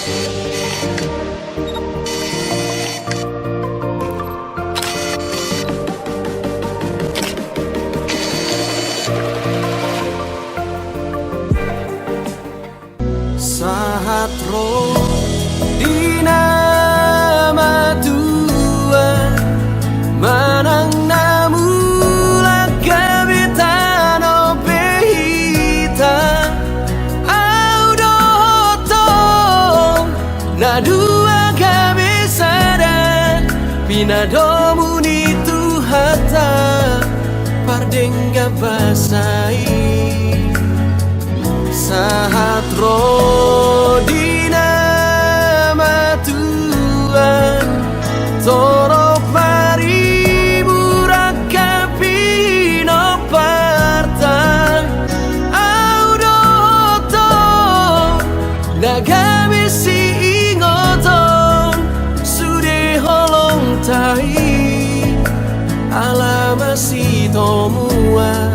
Sahatro di nama Tuhan manang namula kabitano behita audoto na dua kabisada pinadomu ni Tuhata pardengga basai Sahatro di nama Tuhan Toro paribu rakapino partan Audoto nagami si ingoton Sude holong tai alama si tomua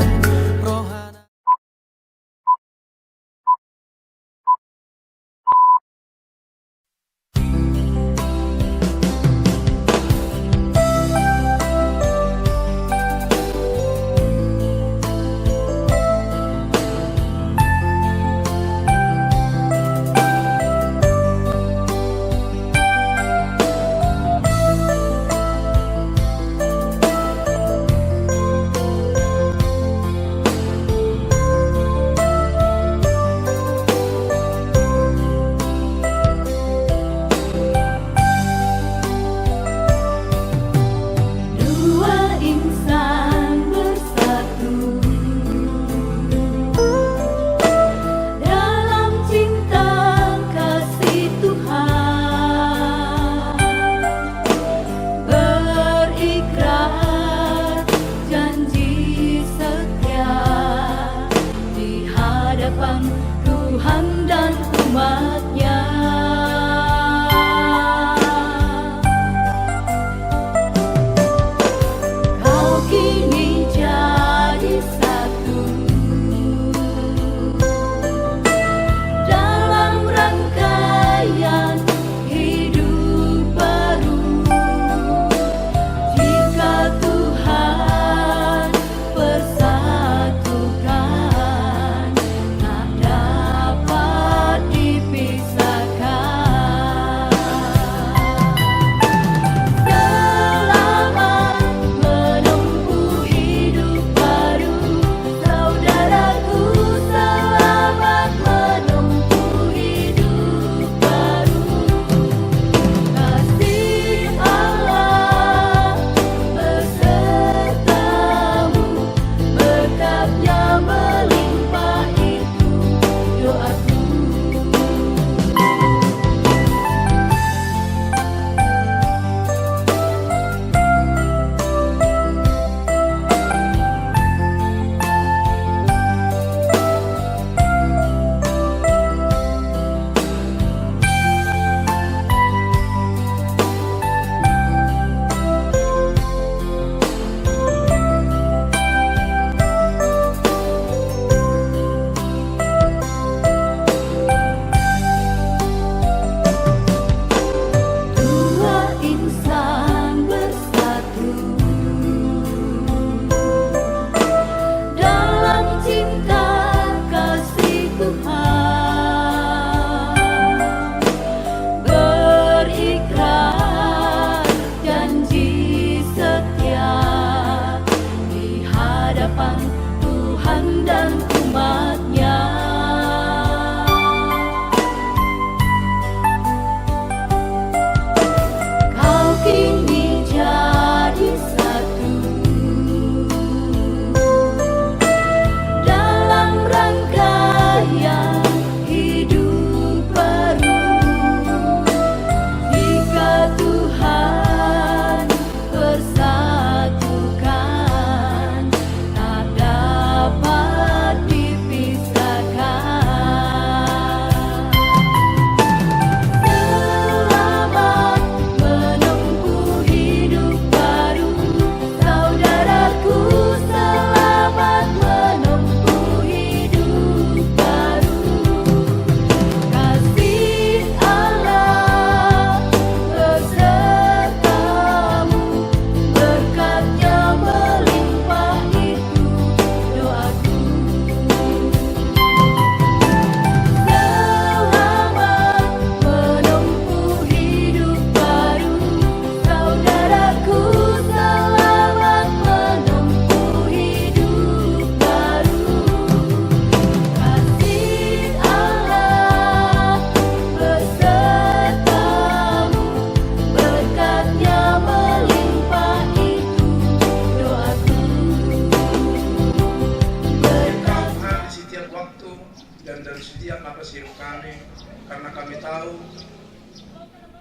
karena kami tahu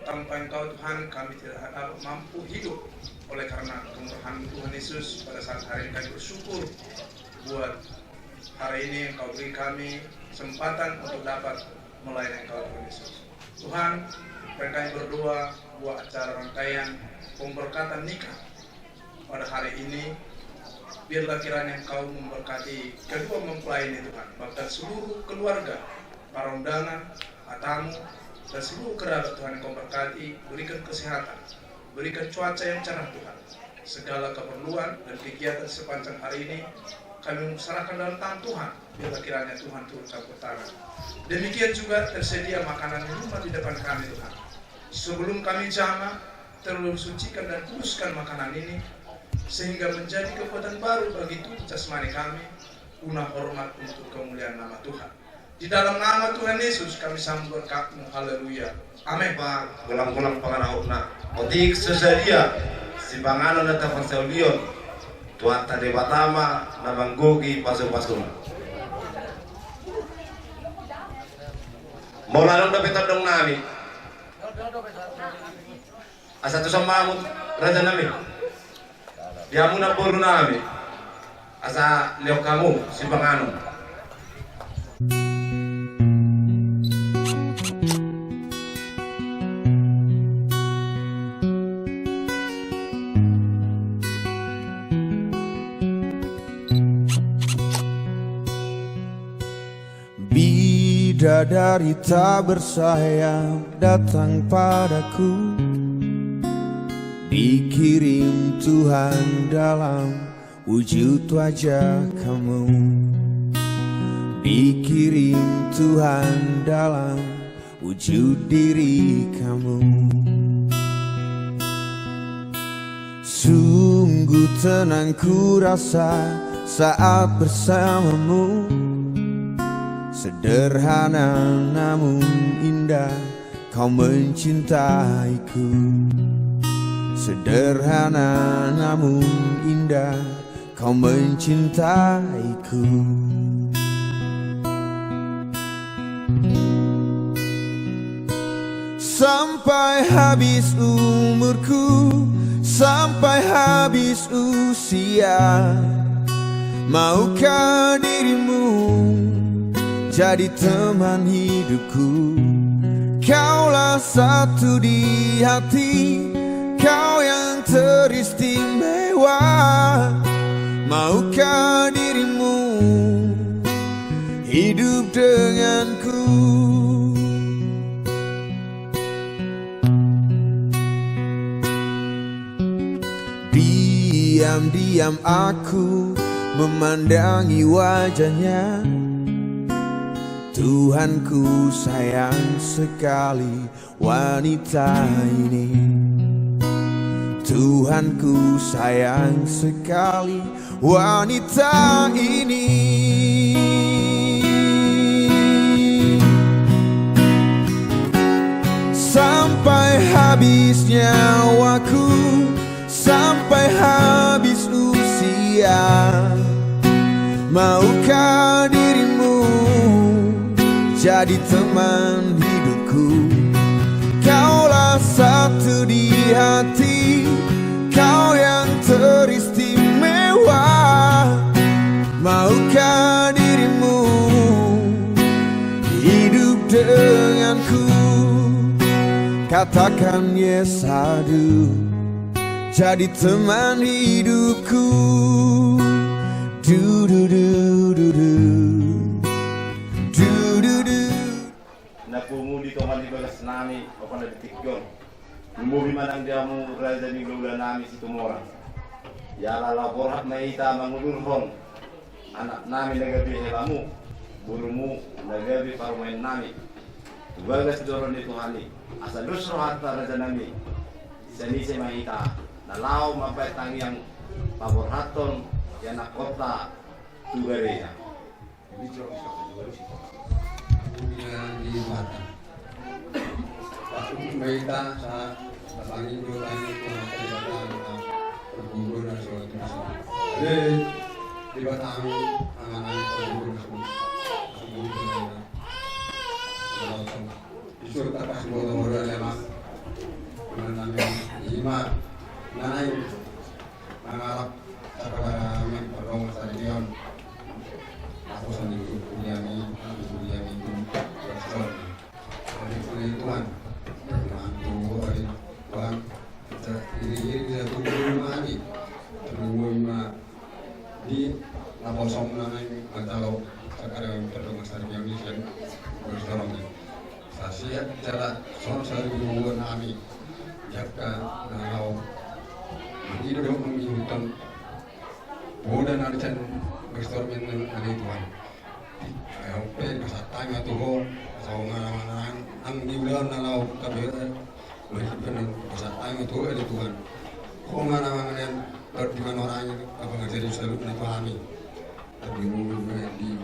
tanpa Engkau Tuhan kami tidak dapat mampu hidup. Oleh karena kemurahan Tuhan Yesus, pada saat hari ini kami bersyukur buat hari ini Engkau beri kami kesempatan untuk dapat melayani Engkau Tuhan Yesus. Tuhan, kami berdoa buat acara rangkaian pemberkatan nikah pada hari ini. Biarlah kiranya Engkau memberkati kedua mempelai ini Tuhan, bahkan seluruh keluarga, para undangan, tamu, dan seluruh kerabat Tuhan Engkau berkati, berikan kesehatan, berikan cuaca yang cerah Tuhan. Segala keperluan dan kegiatan sepanjang hari ini kami serahkan dalam tangan Tuhan. Biarlah kiranya Tuhan turut campur tangan. Demikian juga tersedia makanan minuman di depan kami Tuhan. Sebelum kami jamaah, terlalu sucikan dan kuduskan makanan ini, sehingga menjadi kekuatan baru bagi tubuh jasmani kami, guna hormat untuk kemuliaan nama Tuhan. Di dalam nama Tuhan Yesus kami sambut berkat-Mu. Haleluya. Amin. Pak, ulang-ulang pangarautna. Otik sesadia si pangalan na tapang sa ulion. Tuat tadi batama na banggugi pasu-pasu. Mau lalong dapat tadong nami. Asa tu sama amut raja nami. Dia muna puro nami. Asa leo kamu si panganon. Bidadari tak bersayap datang padaku, dikirim Tuhan dalam wujud wajah kamu. Dikirim Tuhan dalam wujud diri kamu. Sungguh tenang ku rasa saat bersamamu. Sederhana namun indah kau mencintaiku. Sederhana namun indah kau mencintaiku. Sampai habis umurku, sampai habis usia, maukah dirimu jadi teman hidupku? Kaulah satu di hati, kau yang teristimewa. Maukah dirimu hidup denganku? Diam-diam aku memandangi wajahnya. Tuhanku sayang sekali wanita ini. Tuhanku sayang sekali wanita ini. Sampai habis nyawaku, sampai habis usia, maukah dirimu jadi teman hidupku? Kaulah satu di hati, kau yang teristimewa. Maukah dirimu hidup denganku? Katakan yes I do, jadi teman hidupku. Du du du du du. Napumuli ka man ibagas nami o na ditikyon. Lumubi man ang diamu raja ni gula nami si tumora. Yala laporat na ita mangulurhon. Anak nami nagabi helamu, burumu nagabi parumain nami. Tubagas doron ni Tuhani. Asa lusro hatta raja nami. Sanise mahita. Nalaw mabait ang yang paborhaton yan na kota Tugareya. Yang di Batam. Waktu kita saat bertanggung jawab itu mengajarkan berburu dan sebagainya. Jadi di Batam anak-anak berburu semua. disuruh tapas bodoh-bodoh lemak menanam lima nanai mengarap sekarang perlu stadion aku sendiri ujiani itu besar dari Tuhan bantu dari Tuhan ini bisa tunggu lagi tunggu di laposong nanai kalau sekarang perlu stadion ini kan besar Saya jalan soal sehari minggu nami jaga nalau itu dong menginginkan bodoh narisan bersorban dengan Tuhan. Oke masa tanya tuh so ngana ang diulang nalau kabel berikutnya masa tanya tuh ada Tuhan. Kau ngana di mana orangnya apa nggak jadi selalu menepahami. Tapi mungkin di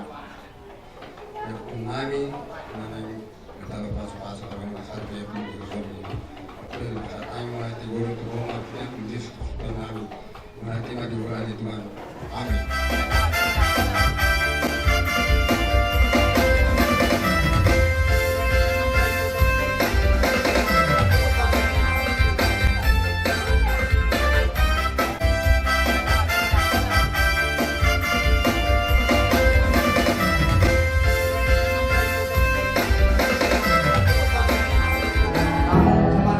nami mana kalau pas-pas orang besar dia pun bersobi. Oke, saat ini mulai tidur itu rumah dia kudis tenang. Mulai tinggal di bawah Tuhan. Amin.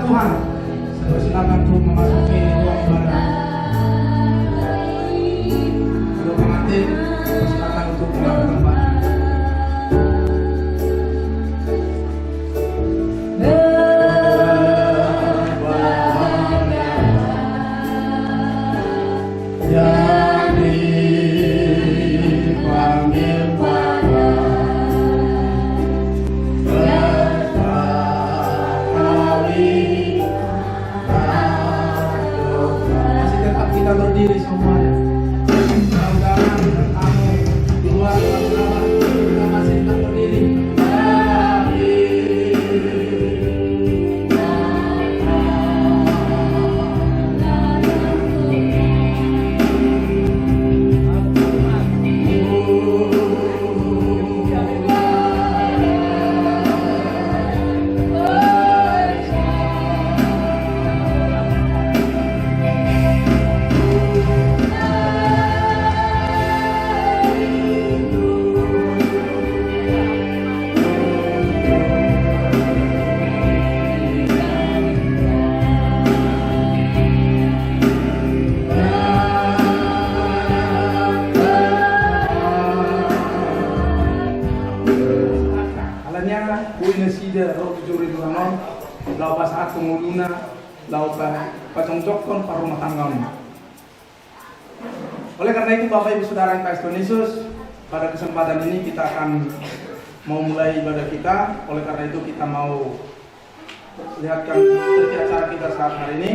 Tuhan, silakan untuk memasuki ruang ibadah. Sebelum pengantin, silakan untuk mengambil tempat. Yang dipanggil kita berdiri semuanya. Mudah-mudahan kamu di luar teman-teman kita masih tetap berdiri. Sida roh juri duhanon lau pasaat penguluna lau pacongcokon parumah tanggamu. Oleh karena itu Bapak Ibu Saudara yang kasih Tuhan Yesus, pada kesempatan ini kita akan mau mulai ibadah kita. Oleh karena itu kita mau lihatkan setiap acara kita saat hari ini.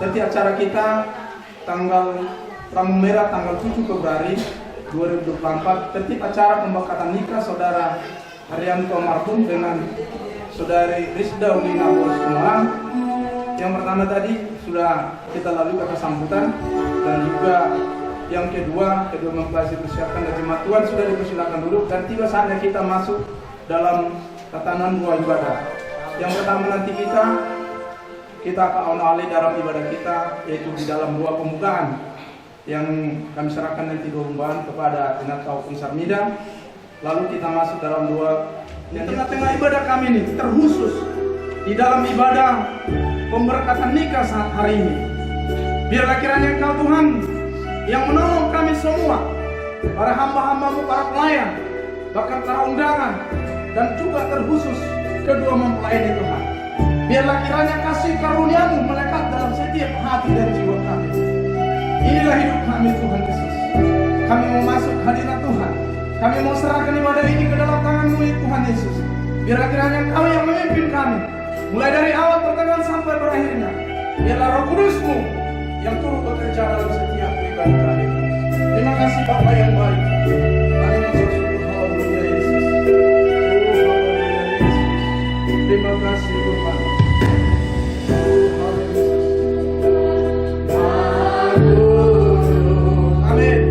Setiap acara kita tanggal Rambu Merah tanggal 7 Februari 2024 tertib acara pembekatan nikah Saudara Haryanto Marhum dengan Saudari Rizda Ulina Bos Semarang. Yang pertama tadi sudah kita lalui kata sambutan, dan juga yang kedua mempelai persiapkan dan jemaat Tuhan sudah dipersilakan dulu, dan tiba saatnya kita masuk dalam tatanan dua ibadah. Yang pertama nanti kita akan awali dalam ibadah kita, yaitu di dalam dua pembukaan yang kami serahkan nanti dombahan kepada Inatau Sarmida. Lalu kita masuk dalam dua yang tengah-tengah ibadah kami ini terkhusus di dalam ibadah pemberkatan nikah saat hari ini. Biarlah kiranya Engkau Tuhan yang menolong kami semua, para hamba-hambamu, para pelayan, bahkan para undangan, dan juga terkhusus kedua mempelai ini Tuhan. Biarlah kiranya kasih karuniamu melekat dalam setiap hati dan jiwa kami. Inilah hidup kami Tuhan Yesus. Kami mau masuk hadirat Tuhan. Kami mau serahkan ibadah ini ke dalam tangan-Mu Tuhan Yesus. Biarlah kiranya Engkau yang memimpin kami, mulai dari awal pertengahan sampai berakhirnya. Biarlah Roh Kudus-Mu yang turut bekerja dalam setiap pribadi kami. Terima kasih Bapa yang baik. Kami bersyukur, haleluya Yesus. Haleluya Yesus. Terima kasih Tuhan. Amin.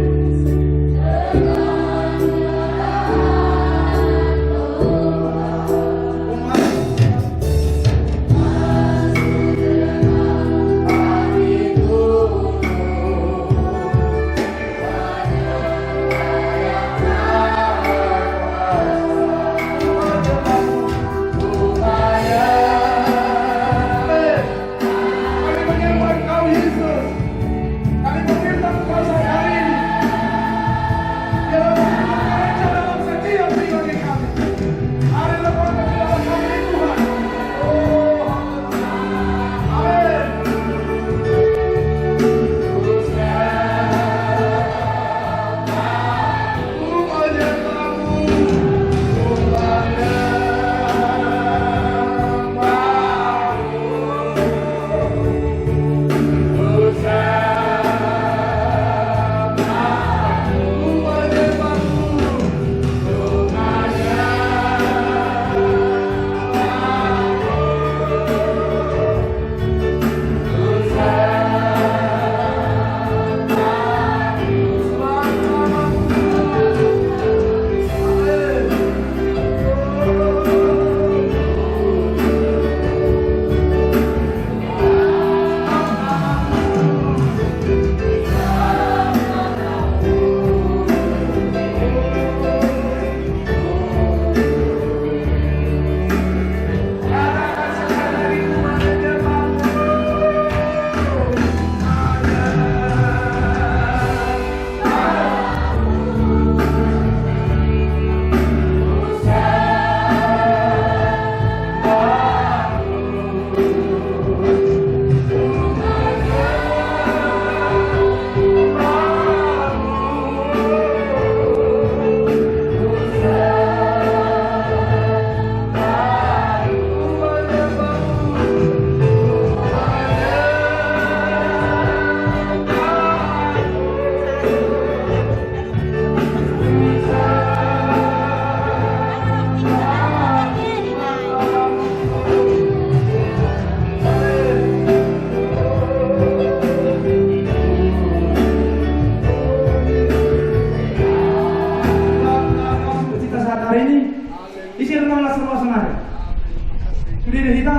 Berdiri kita.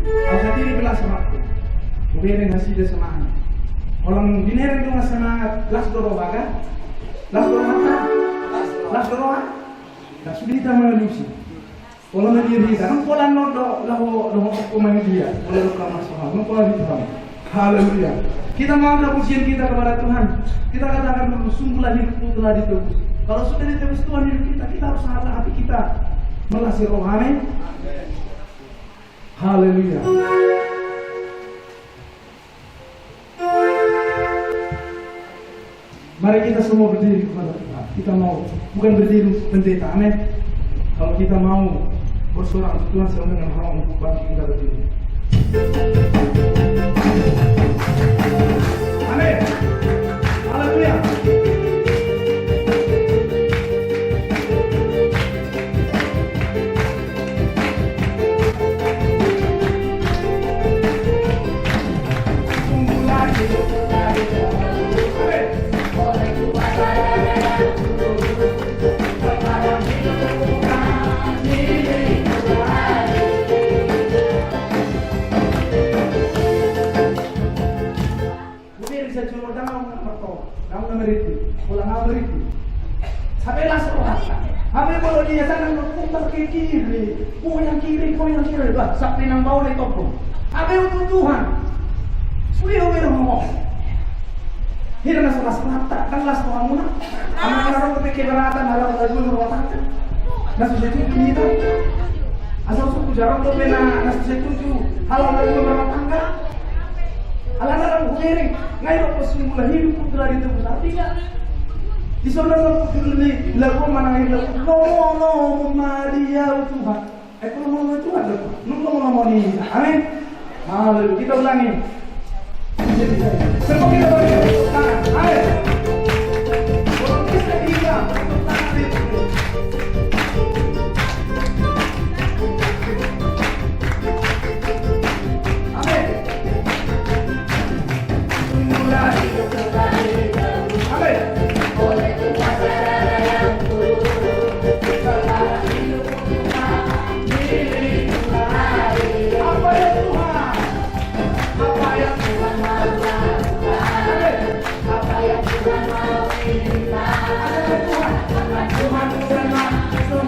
Aku sendiri belas semangat. Mungkin ngasih dia semangat. Orang dineren itu ngasih semangat. Las dorobaga. Las doromata. Las doroa. Nah, sudah kita melusi. Kalau diri kita, nung pola nodo laho pemain dia. Kalau lo kamar sama, nung pola itu kami. Haleluya. Kita mau pujian kita kepada Tuhan. Kita katakan sungguhlah hidupku telah ditebus. Kalau sudah ditebus Tuhan hidup kita, kita harus harap hati kita melasih rohani. Haleluya. Mari kita semua berdiri kepada Tuhan. Kita mau bukan berdiri pendeta, amin. Kalau kita mau bersorak untuk Tuhan sama dengan roh untuk bagi kita berdiri. Amin. Haleluya. Kalau dia sana putar ke kiri, yang kiri, bah, sampai nang bawah dari toko. Untuk Tuhan. Sudah ngomong. Hira na sulas mata, kan las Tuhan muna. Anak orang kepikir beratan, halang lagi berwatan. Nasu itu kita. Asal suku jarang tuh pena, nasu itu halang lagi berwatan kan. Alang-alang kumiring, ngayon ko simula hidup telah ditebus artinya. Di sana di lagu mana yang lagu no Maria Tuhan. Kalau Tuhan ngomong ini, amin. Haleluya. Kita ulangi. Semua kita beri tangan, amin. Kalau kita hilang, tangan itu. Amin. Mulai hidup kembali. Amin. Tuhan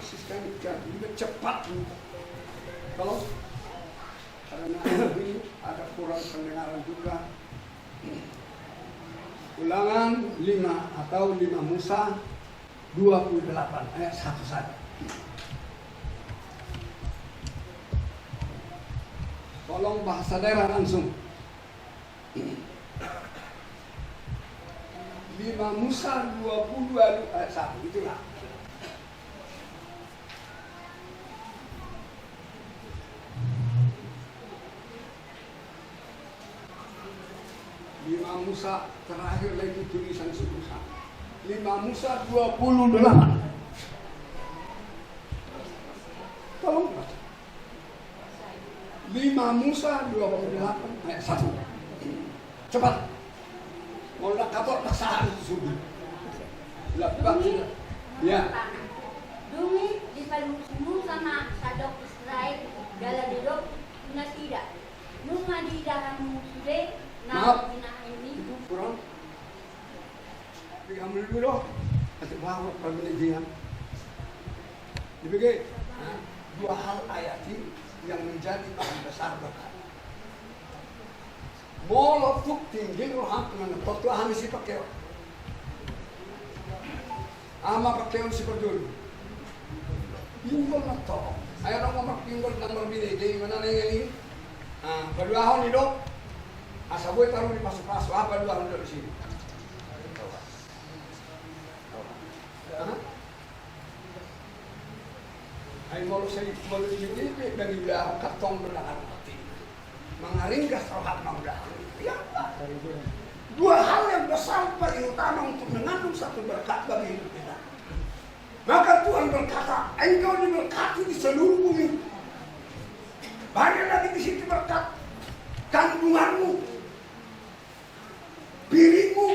asisten jadi lebih cepat. Kalau karena ini ada kurang pendengaran juga. Ulangan 5 atau 5 Musa 28 ayat 1 saja. Tolong bahasa daerah langsung. 5 Musa 20 ayat 1 itulah. Musa terakhir lagi tulisan Musa. 5 Musa 28. Tolong baca. 5 Musa 28 ayat 1. Cepat. Mau nak kator paksaan subuh. Lepas ya. Dumi di palungmu sama sadok Israel gala duduk na tidak. Nunga di dalam sude na ini kurang. Ambil dulu dong. Kasih bawa pembelajaran. Dibagi dua hal ayat ini yang menjadi bahan besar berkat. Molo tuk tinggi rohan dengan totu ahami si pakai. Ama pakai si pedul. Pinggul na to. Ayo dong ngomong pinggul nomor bini. Jadi mana nih ini? Berdua tahun hidup. Asaboy taruh di pasu-pasu. Apa dua tahun di sini? Ay mau saya mau ini dari udah kartong berlahan hati mengaringkas rohat maudah. Ya Pak. Dua hal yang besar paling utama untuk mengandung satu berkat bagi hidup kita. Maka Tuhan berkata, engkau diberkati di seluruh bumi. Banyak lagi di situ berkat kandunganmu, piringmu,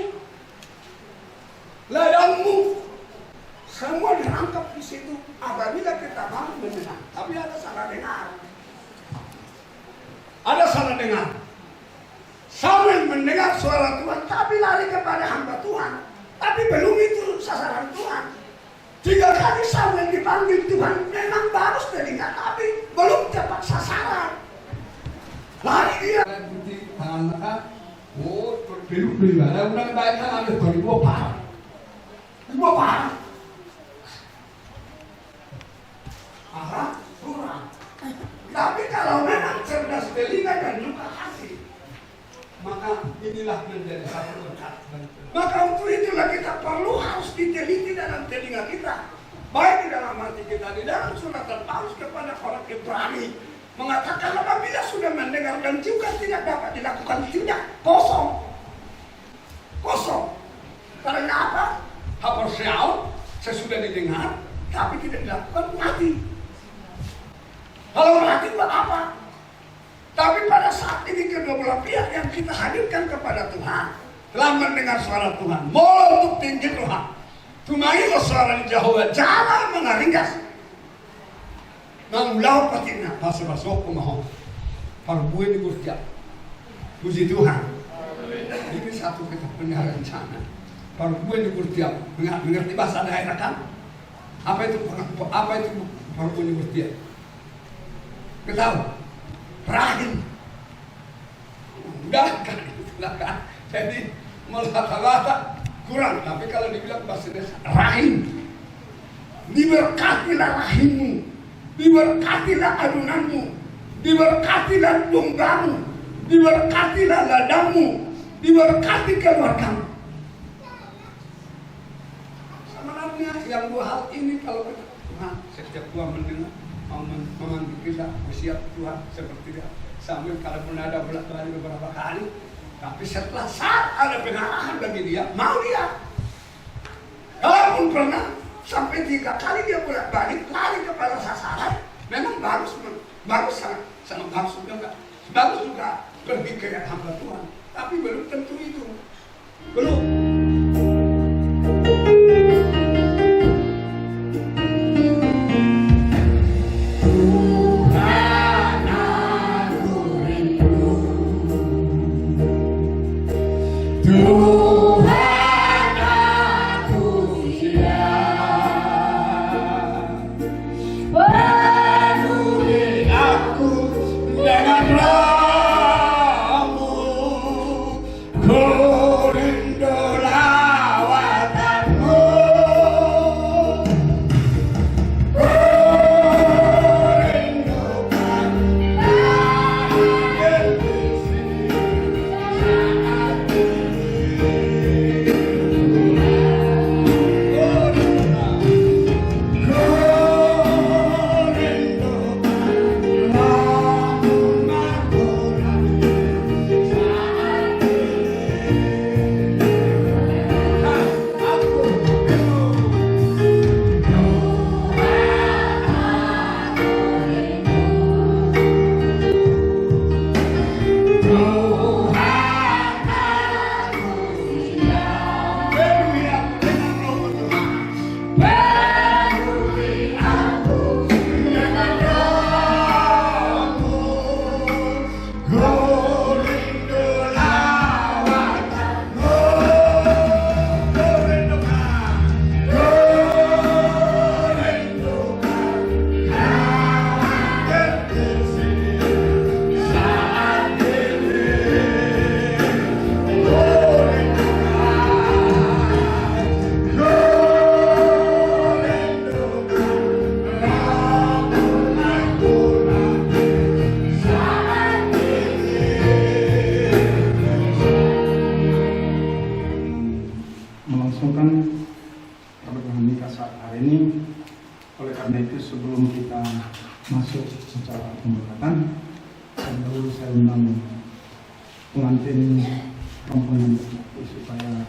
ladangmu. Semua dirangkap di situ apabila kita mau mendengar. Tapi ada salah dengar. Ada salah dengar. Samuel mendengar suara Tuhan, tapi lari kepada hamba Tuhan. Tapi belum itu sasaran Tuhan. 3 kali Samuel dipanggil Tuhan, memang bagus telinga, tapi belum tepat sasaran. Lari dia. Putih tangan maka, oh belum. Ada undang baik kan ada 2 parah. 2 parah. Kurang. Tapi kalau memang cerdas telinga dan juga hati, maka inilah menjadi satu berkat. Maka untuk itulah kita perlu harus diteliti dalam telinga kita, baik di dalam hati kita. Di dalam surat Paulus kepada orang Ibrani mengatakan apabila sudah mendengar dan juga tidak dapat dilakukan, tidak kosong. Karena apa? Habersyau sesudah didengar tapi tidak dilakukan mati. Kalau mati buat apa? Tapi pada saat ini kedua belah pihak yang kita hadirkan kepada Tuhan telah mendengar suara Tuhan. Mula untuk tinggi Tuhan. Tumangilah suara di Jehovah. Jangan mengaringkas. Mangulau patina. Pasal-pasal kumahong. Parbuai di Gusti. Puji Tuhan. Ini satu kita punya rencana. Parbuai di Gusti. Mengerti bahasa daerah kan? Apa itu parbuai di Gusti? Ketahu? Rahim. Enggak kan? Jadi kata-kata kurang. Tapi kalau dibilang bahasa desa, rahim. Diberkatilah rahimmu, diberkatilah adunanmu, diberkatilah dombamu, diberkatilah ladangmu, diberkati keluargamu. Sebenarnya yang 2 hal ini kalau kita Tuhan setiap Tuhan mendengar memanggil kita bersiap Tuhan seperti dia. Sambil kalaupun ada bolak-balik beberapa kali, tapi setelah saat ada pengarahan bagi dia, mau dia. Kalaupun pernah sampai 3 kali dia bolak-balik lari kepada sasaran, memang bagus sangat bagus juga. Bagus juga pergi ke hamba Tuhan, tapi belum tentu itu. Belum. kita masuk acara pemberkatan, dahulu saya undang pengantin rombongan supaya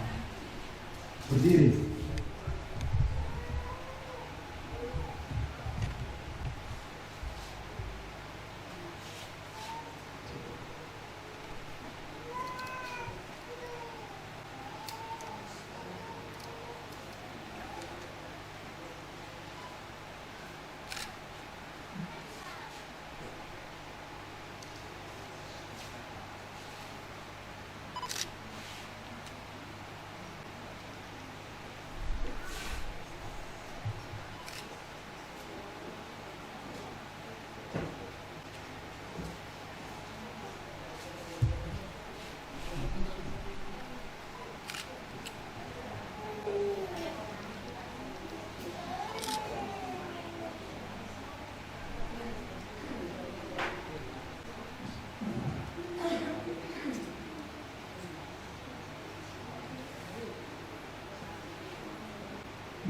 berdiri.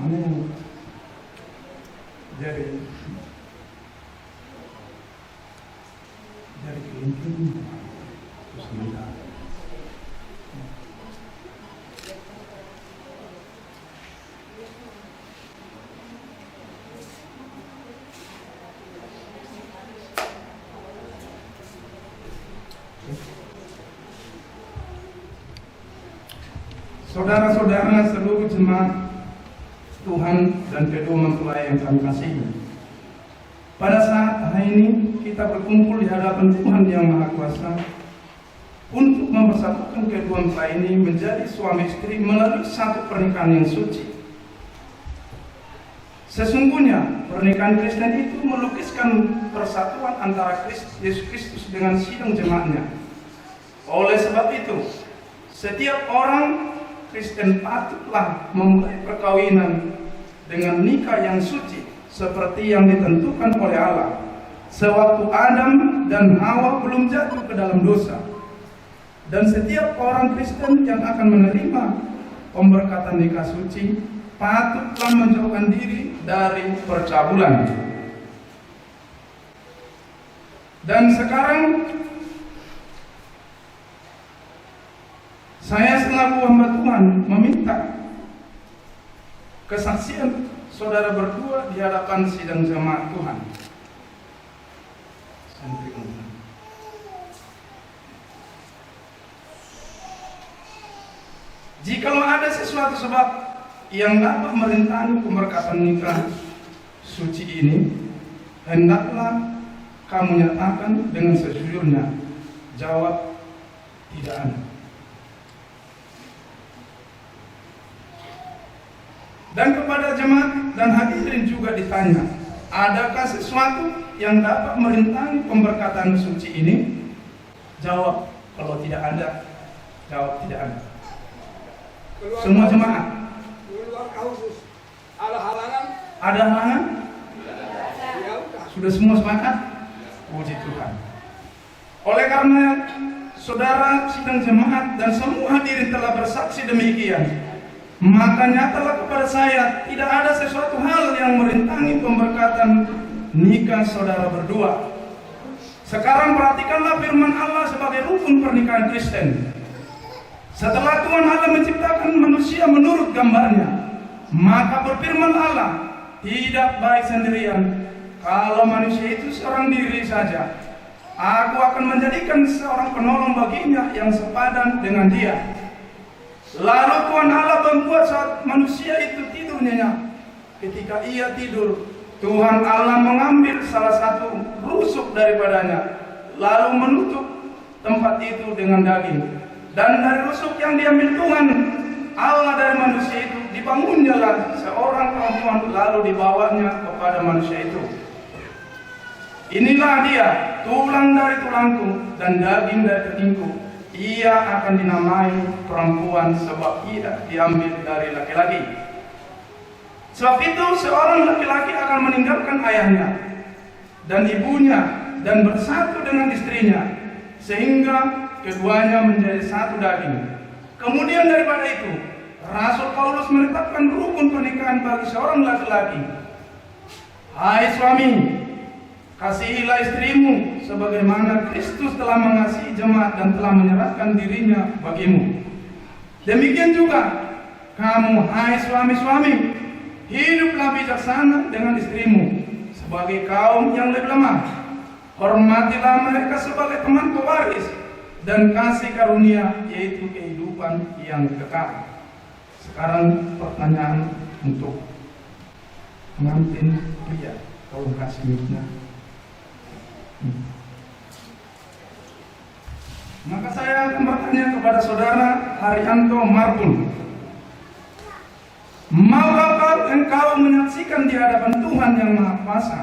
Mana yang dari kelingking terus sebentar. Saudara-saudara seluruh jemaat Tuhan dan kedua mempelai yang kami kasihi, pada saat hari ini kita berkumpul di hadapan Tuhan yang Maha Kuasa untuk mempersatukan kedua mempelai ini menjadi suami istri melalui satu pernikahan yang suci. Sesungguhnya pernikahan Kristen itu melukiskan persatuan antara Yesus Kristus dengan sidang jemaatnya. Oleh sebab itu, setiap orang Kristen patutlah memulai perkawinan dengan nikah yang suci seperti yang ditentukan oleh Allah sewaktu Adam dan Hawa belum jatuh ke dalam dosa. Dan setiap orang Kristen yang akan menerima pemberkatan nikah suci patutlah menjauhkan diri dari percabulan. Dan sekarang saya selaku hamba Tuhan meminta kesaksian saudara berdua di hadapan sidang jemaat Tuhan. Jikalau ada sesuatu sebab yang dapat merintangi pemberkatan nikah suci ini, hendaklah kamu nyatakan dengan sejujurnya. Jawab, tidak ada. Dan kepada jemaat dan hadirin juga ditanya, adakah sesuatu yang dapat merintangi pemberkatan suci ini? Jawab, kalau tidak ada. Jawab, tidak ada. Semua jemaat. Keluar kausus. Ada halangan? Ada halangan? Ya udah. Sudah semua sepakat? Puji Tuhan. Oleh karena saudara sidang jemaat dan semua hadirin telah bersaksi demikian, maka nyatalah kepada saya tidak ada sesuatu hal yang merintangi pemberkatan nikah saudara berdua. Sekarang perhatikanlah firman Allah sebagai rukun pernikahan Kristen. Setelah Tuhan Allah menciptakan manusia menurut gambarnya, maka berfirman Allah, tidak baik sendirian kalau manusia itu seorang diri saja. Aku akan menjadikan seorang penolong baginya yang sepadan dengan dia. Lalu Tuhan Allah membuat saat manusia itu tidur nyenyak. Ketika ia tidur, Tuhan Allah mengambil salah satu rusuk daripadanya, lalu menutup tempat itu dengan daging. Dan dari rusuk yang diambil Tuhan Allah dari manusia itu, dibangunnyalah seorang perempuan, lalu dibawanya kepada manusia itu. Inilah dia, tulang dari tulangku dan daging dari dagingku. Ia akan dinamai perempuan sebab ia diambil dari laki-laki. Sebab itu seorang laki-laki akan meninggalkan ayahnya dan ibunya dan bersatu dengan istrinya, sehingga keduanya menjadi satu daging. Kemudian daripada itu, Rasul Paulus menetapkan rukun pernikahan bagi seorang laki-laki. Hai suami, Kasihilah istrimu sebagaimana Kristus telah mengasihi jemaat dan telah menyerahkan dirinya bagimu. Demikian juga kamu, hai suami-suami, hiduplah bijaksana dengan istrimu sebagai kaum yang lebih lemah. Hormatilah mereka sebagai teman pewaris dan kasih karunia, yaitu kehidupan yang kekal. Sekarang pertanyaan untuk pengantin pria, tolong kasih mic-nya. Maka saya akan bertanya kepada saudara Haryanto Marbun, maukah engkau menyaksikan di hadapan Tuhan yang Maha Kuasa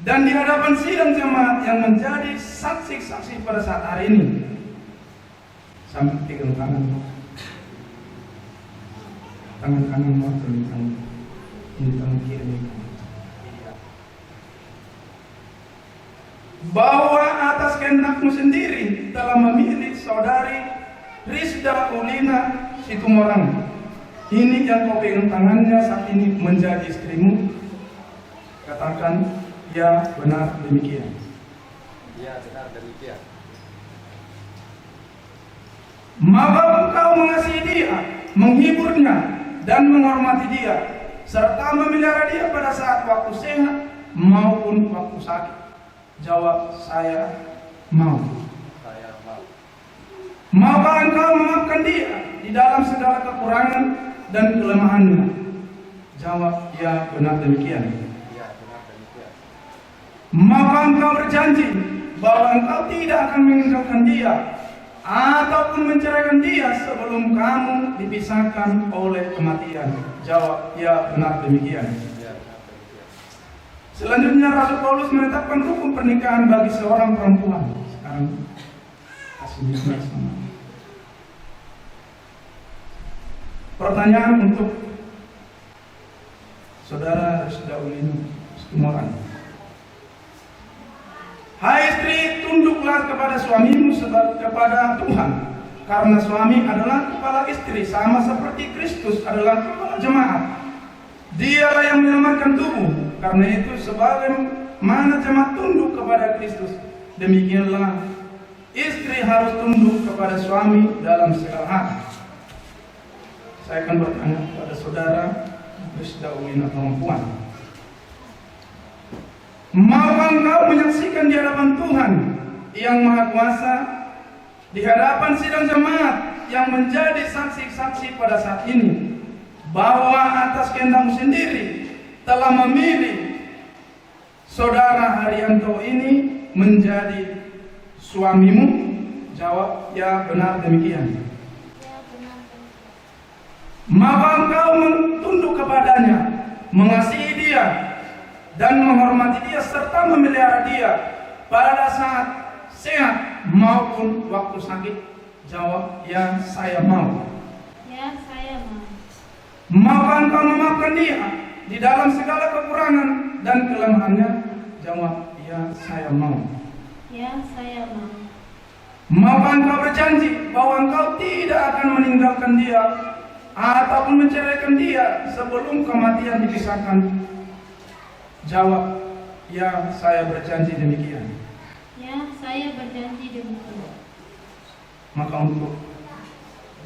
dan di hadapan sidang jemaat yang menjadi saksi-saksi pada saat hari ini? Sampai pegang tangan kanan mau ini tangan kiri. Bahwa atas kehendakmu sendiri telah memilih saudari Rizda Ulina Situmorang ini yang kau pegang tangannya saat ini menjadi istrimu. Katakan, ya benar demikian. Ya benar demikian. Maka engkau mengasihi dia, menghiburnya dan menghormati dia, serta memelihara dia pada saat waktu sehat maupun waktu sakit. Jawab, saya mau. Saya mau. Maukah engkau memaafkan dia di dalam segala kekurangan dan kelemahannya? Jawab, ya benar demikian. Ya benar demikian. Maukah engkau berjanji bahwa engkau tidak akan meninggalkan dia ataupun menceraikan dia sebelum kamu dipisahkan oleh kematian? Jawab, ya benar demikian. Selanjutnya Rasul Paulus menetapkan hukum pernikahan bagi seorang perempuan. Sekarang kasih bisnis sama. Pertanyaan untuk saudara Rizda Ulina Situmorang. Hai istri, tunduklah kepada suamimu kepada Tuhan, karena suami adalah kepala istri, sama seperti Kristus adalah kepala jemaat. Dialah yang menyelamatkan tubuh. Karena itu sebagaimana jemaat tunduk kepada Kristus, demikianlah istri harus tunduk kepada suami dalam segala hal. Saya akan bertanya kepada saudara Rizda Ulina perempuan. Maukah engkau menyaksikan di hadapan Tuhan yang Maha Kuasa, di hadapan sidang jemaat yang menjadi saksi-saksi pada saat ini, bahwa atas kehendakmu sendiri telah memilih saudara Haryanto ini menjadi suamimu? Jawab, ya benar demikian. Maka engkau tunduk kepadanya, mengasihi dia dan menghormati dia serta memelihara dia pada saat sehat maupun waktu sakit? Jawab, ya saya mau. Ya saya mau. Maka engkau memaafkan dia di dalam segala kekurangan dan kelemahannya? Jawab, ya saya mau. Ya saya mau. Maka engkau berjanji bahwa engkau tidak akan meninggalkan dia ataupun menceraikan dia sebelum kematian dipisahkan? Jawab, ya saya berjanji demikian. Ya saya berjanji demikian. Maka untuk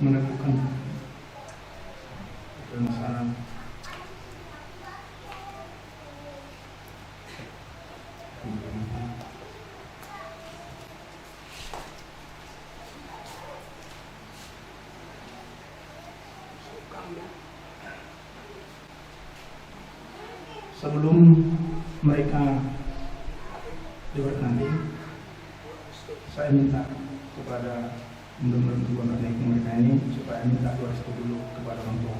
menentukan masalah sebelum mereka diberkati, saya minta kepada mudah-mudahan mereka ini supaya minta doa restu dulu kepada orang tua.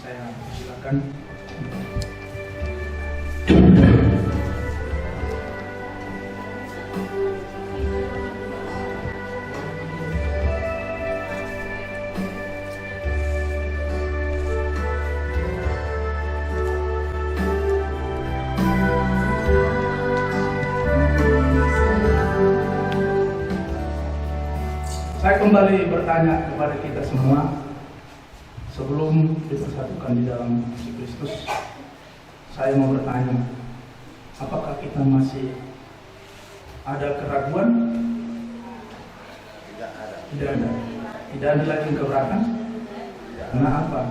Saya silakan. Saya kembali bertanya kepada kita semua sebelum dipersatukan di dalam Kristus. Saya mau bertanya, apakah kita masih ada keraguan? Tidak ada. Tidak ada. Tidak ada lagi keberatan? Karena apa?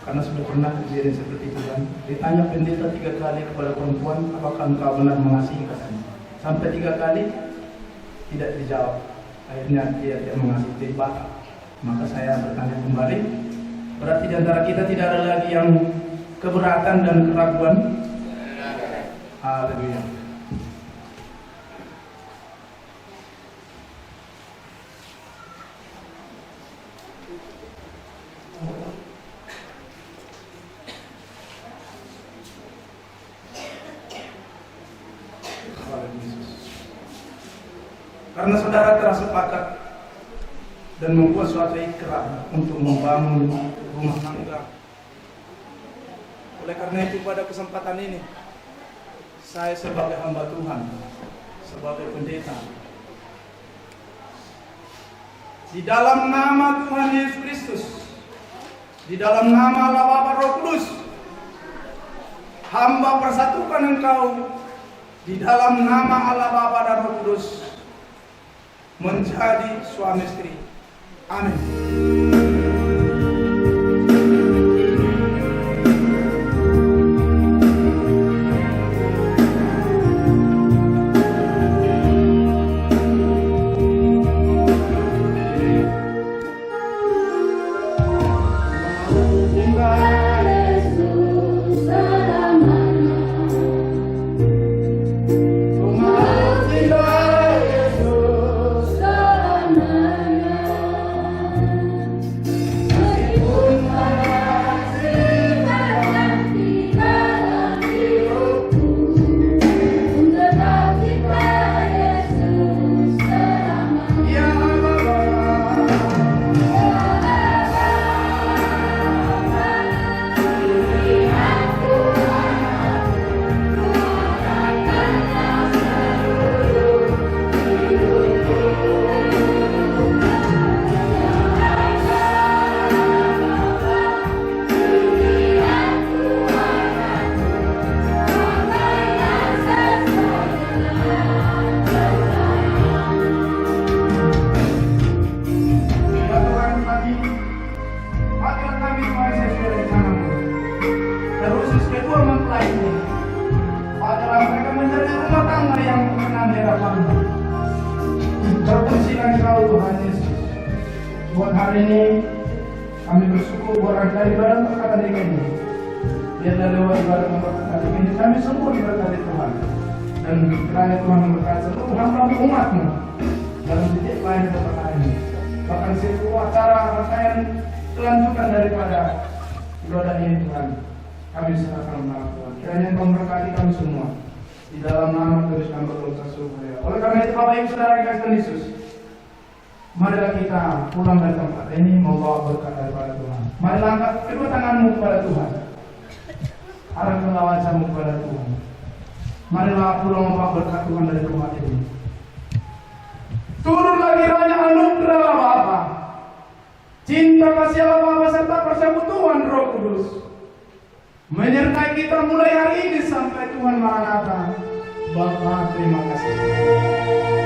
Karena sudah pernah kejadian seperti itu kan. Ditanya pendeta 3 kali kepada perempuan, apakah engkau benar mengasihi katanya. Sampai 3 kali tidak dijawab. Akhirnya dia tidak mengasihi, jadi batal. Maka saya bertanya kembali, berarti di antara kita tidak ada lagi yang keberatan dan keraguan? Haleluya. Karena saudara telah sepakat dan membuat suatu ikrar untuk membangun rumah tangga. Oleh karena itu pada kesempatan ini, saya sebagai hamba Tuhan, sebagai pendeta, di dalam nama Tuhan Yesus Kristus, di dalam nama Allah Bapa Roh Kudus, hamba persatukan engkau di dalam nama Allah Bapa dan Roh Kudus menjadi suami istri. Amin. Terus kedua mempelai ini adalah mereka menjadi rumah tangga yang mengenal harapan. Terpujilah Engkau Tuhan Yesus. Buat hari ini kami bersyukur buat dari ibadah perkataan ini. Biarlah lewat ibadah perkataan ini kami semua diberkati Tuhan. Dan kiranya Tuhan memberkati seluruh hamba umat-Mu dalam titik lain tempat ini. Bahkan seluruh acara rangkaian kelanjutan daripada ibadah ini Tuhan. Kami serahkan kepada Tuhan. Kiranya Engkau memberkati kami semua di dalam nama Tuhan kami berdoa supaya. Oleh karena itu Bapak Ibu Saudara yang kasih Yesus, marilah kita pulang dari tempat ini membawa berkat daripada Tuhan. Marilah angkat kedua tanganmu kepada Tuhan. Arahkanlah wajahmu kepada Tuhan. Marilah pulang membawa berkat Tuhan dari rumah ini. Turunlah kiranya anugerah Allah Bapa, cinta kasih Allah Bapa serta persekutuan Roh Kudus menyertai kita mulai hari ini sampai Tuhan Maranatha. Bapa, terima kasih.